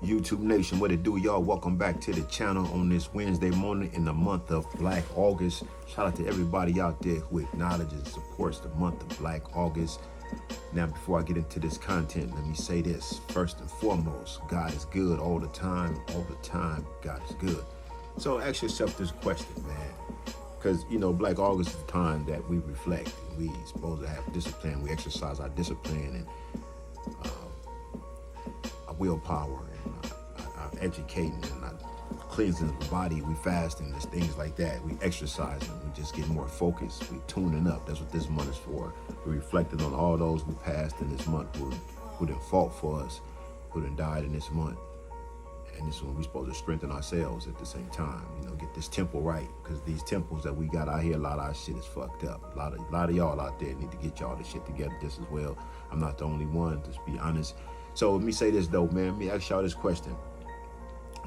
YouTube Nation, what it do, y'all? Welcome back to the channel on this Wednesday morning in the month of Black August. Shout out to everybody out there who acknowledges and supports the month of Black August. Now, before I get into this content, let me say this. First and foremost, God is good all the time. All the time, God is good. So ask yourself this question, man. Because, Black August is the time that we reflect. We supposed to have discipline. We exercise our discipline and our willpower and our educating and our cleansing of the body. We fasting. There's things like that. We exercising. We just get more focused. We tuning up. That's what this month is for. We reflecting on all those who passed in this month, who done fought for us, who done died in this month. And this is when we're supposed to strengthen ourselves at the same time, get this temple right. Because these temples that we got out here, a lot of our shit is fucked up. A lot of y'all out there need to get y'all this shit together just as well. I'm not the only one, to be honest. So let me say this though, man. Let me ask y'all this question.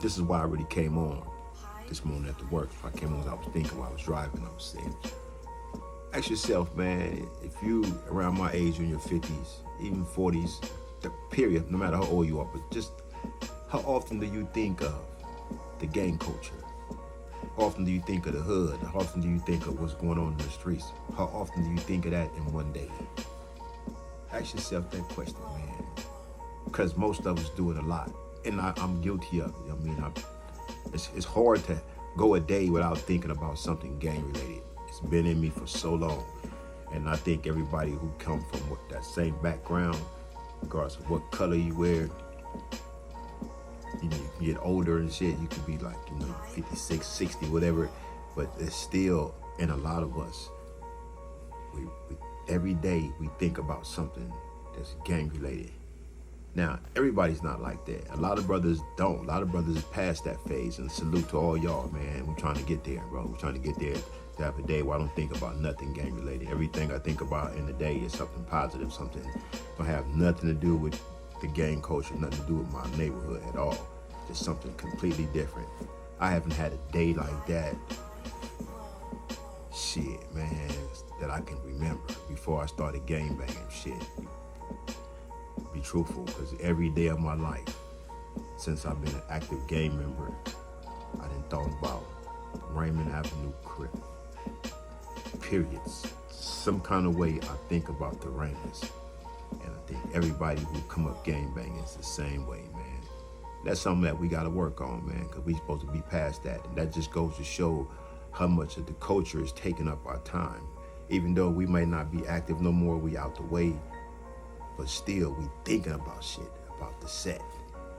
This is why I really came on this morning at the work. I came on, I was thinking while I was driving, I was saying, ask yourself, man, if you around my age, you're in your 50s, even 40s, the period, no matter how old you are, but just how often do you think of the gang culture? How often do you think of the hood? How often do you think of what's going on in the streets? How often do you think of that in one day? Ask yourself that question, man. Because most of us do it a lot. And I'm guilty of it. It's hard to go a day without thinking about something gang related. It's been in me for so long. And I think everybody who come from that same background, regardless of what color you wear, you can get older and shit, you could be like, 56, 60, whatever, but it's still, in a lot of us, we every day we think about something that's gang related. Now, everybody's not like that. A lot of brothers don't. A lot of brothers past that phase, and salute to all y'all, man. We're trying to get there, bro. We're trying to get there to have a day where I don't think about nothing gang related. Everything I think about in the day is something positive, something don't have nothing to do with the gang culture, nothing to do with my neighborhood at all. Just something completely different. I haven't had a day like that, shit, man, that I can remember before I started gang banging shit. Be truthful, because every day of my life, since I've been an active gang member, I done thought about Raymond Avenue Crip. Periods. Some kind of way I think about the Raymonds. And I think everybody who come up gang banging is the same way, man. That's something that we gotta work on, man, because we supposed to be past that. And that just goes to show how much of the culture is taking up our time. Even though we might not be active no more, we out the way, but still we thinking about shit, about the set,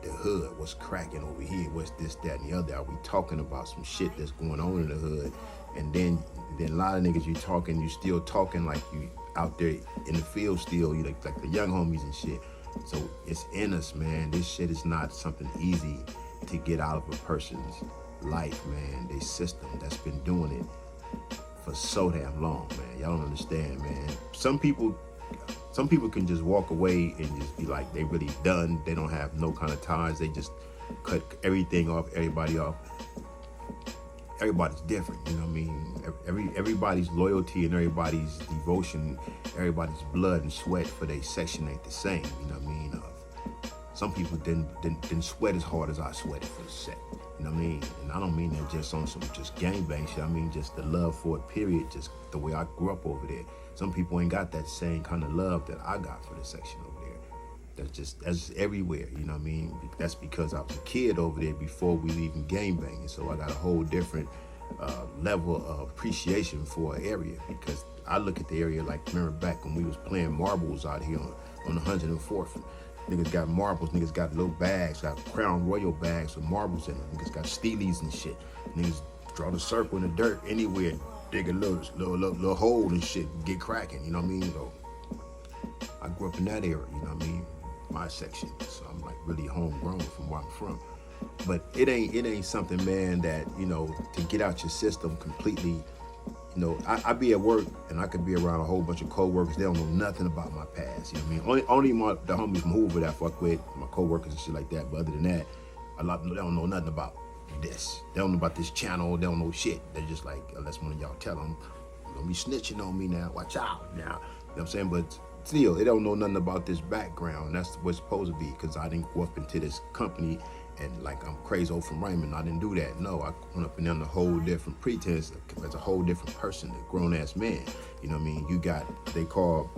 the hood, what's cracking over here, what's this, that, and the other. Are we talking about some shit that's going on in the hood? And then a lot of niggas you still talking like you out there in the field still, you like the young homies and shit. So it's in us, man. This shit is not something easy to get out of a person's life, man. They system that's been doing it for so damn long, man. Y'all don't understand, man. Some people can just walk away and just be like they really done. They don't have no kind of ties. They just cut everything off, everybody off. Everybody's different, you know what I mean? Everybody's loyalty and everybody's devotion, everybody's blood and sweat for their section ain't the same, you know what I mean? Some people didn't sweat as hard as I sweated for the set, you know what I mean? And I don't mean that just on some just gangbang shit. I mean just the love for it, period, just the way I grew up over there. Some people ain't got that same kind of love that I got for the section over there. That's just everywhere, you know what I mean? That's because I was a kid over there before we even gang banging. So I got a whole different level of appreciation for an area, because I look at the area like, remember back when we was playing marbles out here on 104th. Niggas got marbles, niggas got little bags, got Crown Royal bags with marbles in them. Niggas got Steelies and shit. Niggas draw the circle in the dirt anywhere, dig a little hole and shit, get cracking, you know what I mean? So I grew up in that area, you know what I mean? My section, so I'm like really homegrown from where I'm from. But it ain't something, man, that, to get out your system completely. I be at work and I could be around a whole bunch of co-workers. They don't know nothing about my past, you know what I mean? Only the homies from Hoover that I fuck with, my co-workers and shit like that. But other than that, a lot of them, they don't know nothing about this. They don't know about this channel. They don't know shit. They're just like, unless one of y'all tell them, you're gonna be snitching on me now, watch out now. You know what I'm saying? But still, they don't know nothing about this background. That's what's supposed to be, because I didn't go up into this company and like I'm crazy old from Raymond. I didn't do that. No, I went up in there on a whole different pretense as a whole different person, a grown ass man. You know what I mean? You got they got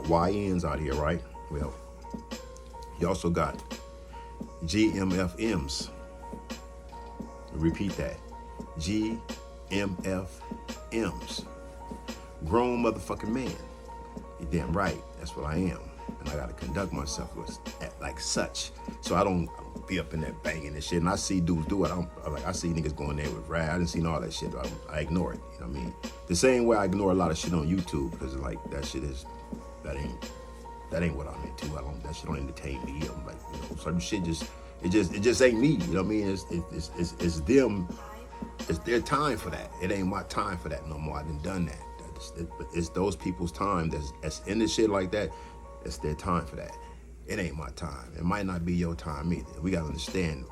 YNs out here, right? Well, you also got GMFMs. Repeat that. GMFMs. Grown motherfucking man. You're damn right. That's what I am. And I gotta conduct myself like such. So I don't be up in there banging and shit. And I see dudes do it. I see niggas going there with rap. I didn't see all that shit. I ignore it. You know what I mean? The same way I ignore a lot of shit on YouTube because like that ain't what I'm into. That shit don't entertain me. I'm like, you know, certain shit it just ain't me. You know what I mean? It's them. It's their time for that. It ain't my time for that no more. I done that. It's those people's time that's in the shit like that. It's their time for that. It ain't my time. It might not be your time either. We gotta understand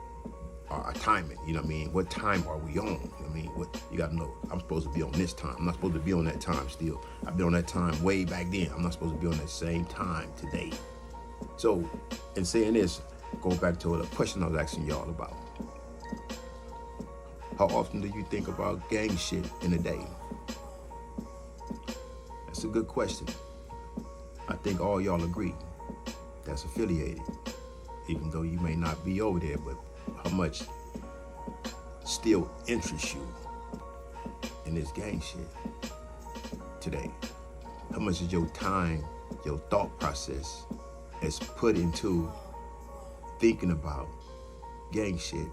our timing. You know what I mean? What time are we on? You know what I mean? You gotta know. I'm supposed to be on this time. I'm not supposed to be on that time still. I've been on that time way back then. I'm not supposed to be on that same time today. So, in saying this, go back to the question I was asking y'all about. How often do you think about gang shit in a day? That's a good question. I think all y'all agree that's affiliated, even though you may not be over there, but how much still interests you in this gang shit today? How much is your time, your thought process is put into thinking about gang shit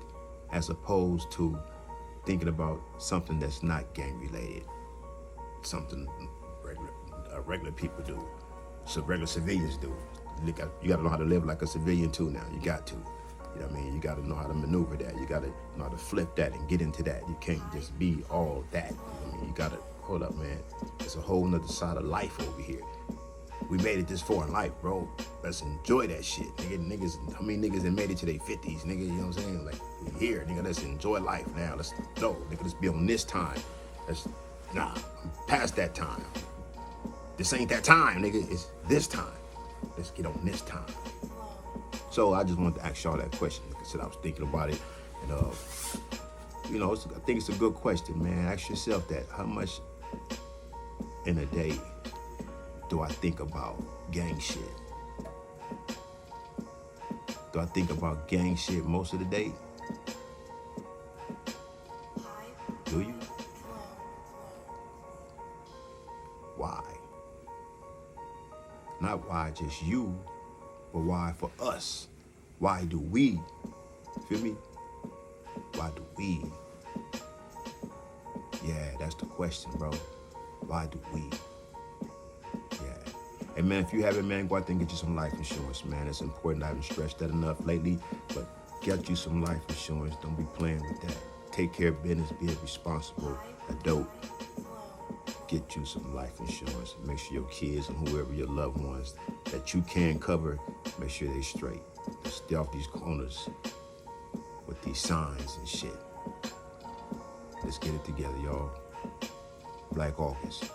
as opposed to thinking about something that's not gang related, something regular people do, so regular civilians do. You got to know how to live like a civilian too now. You got to. You know what I mean? You got to know how to maneuver that. You got to know how to flip that and get into that. You can't just be all that. You know what I mean? You got to, hold up, man. It's a whole nother side of life over here. We made it this far in life, bro. Let's enjoy that shit. Niggas, how many niggas that made it to their 50s, nigga, you know what I'm saying? Like, we here, nigga, let's enjoy life now. Let's go, nigga, let's be on this time. I'm past that time. This ain't that time, nigga, it's this time. Let's get on this time. So I just wanted to ask y'all that question because I was thinking about it. And, you know, I think it's a good question, man. Ask yourself that. How much in a day do I think about gang shit? Do I think about gang shit most of the day? Do you? Why? Not why just you, but why for us? Why do we? Feel me? Why do we? Yeah, that's the question, bro. Why do we? Yeah. Hey, man, if you haven't, man, go out there and get you some life insurance, man. It's important. I haven't stressed that enough lately, but get you some life insurance. Don't be playing with that. Take care of business. Be a responsible adult. Get you some life insurance. Make sure your kids and whoever your loved ones that you can cover, make sure they straight. Stay off these corners with these signs and shit. Let's get it together, y'all. Black August.